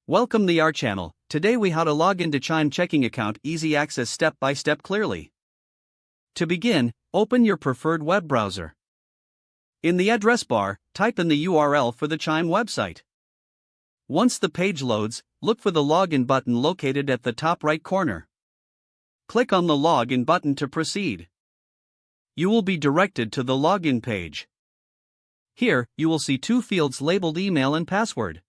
Welcome to our channel. Today we how to log into Chime checking account, easy access step by step clearly. To begin, open your preferred web browser. In the address bar, type in the URL for the Chime website. Once the page loads, look for the login button located at the top right corner. Click on the login button to proceed. You will be directed to the login page. Here, you will see two fields labeled email and password.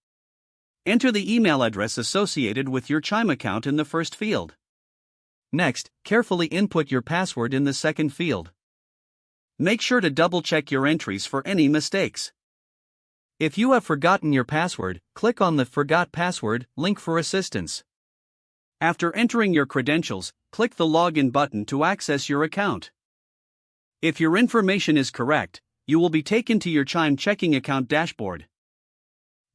Enter the email address associated with your Chime account in the first field. Next, carefully input your password in the second field. Make sure to double-check your entries for any mistakes. If you have forgotten your password, click on the Forgot Password link for assistance. After entering your credentials, click the Login button to access your account. If your information is correct, you will be taken to your Chime checking account dashboard.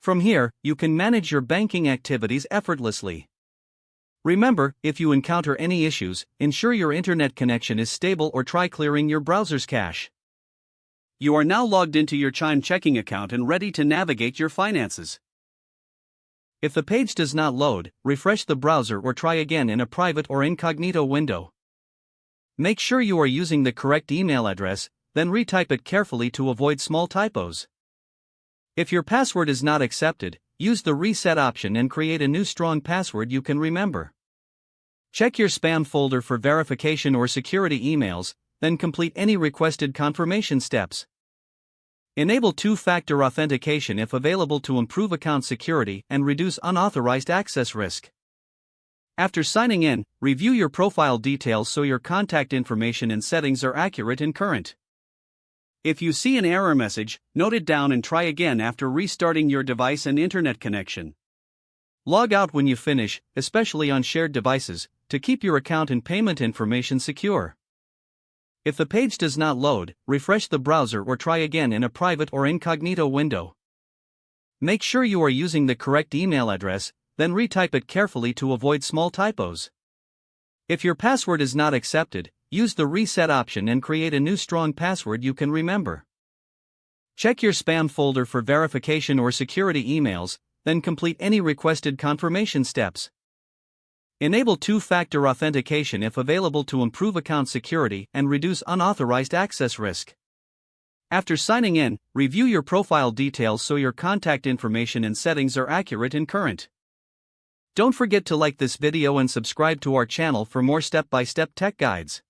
From here, you can manage your banking activities effortlessly. Remember, if you encounter any issues, ensure your internet connection is stable or try clearing your browser's cache. You are now logged into your Chime checking account and ready to navigate your finances. If the page does not load, refresh the browser or try again in a private or incognito window. Make sure you are using the correct email address, then retype it carefully to avoid small typos. If your password is not accepted, use the reset option and create a new strong password you can remember. Check your spam folder for verification or security emails, then complete any requested confirmation steps. Enable two-factor authentication if available to improve account security and reduce unauthorized access risk. After signing in, review your profile details so your contact information and settings are accurate and current. If you see an error message, note it down and try again after restarting your device and internet connection. Log out when you finish, especially on shared devices, to keep your account and payment information secure. If the page does not load, refresh the browser or try again in a private or incognito window. Make sure you are using the correct email address, then retype it carefully to avoid small typos. If your password is not accepted, use the reset option and create a new strong password you can remember. Check your spam folder for verification or security emails, then complete any requested confirmation steps. Enable two-factor authentication if available to improve account security and reduce unauthorized access risk. After signing in, review your profile details so your contact information and settings are accurate and current. Don't forget to like this video and subscribe to our channel for more step-by-step tech guides.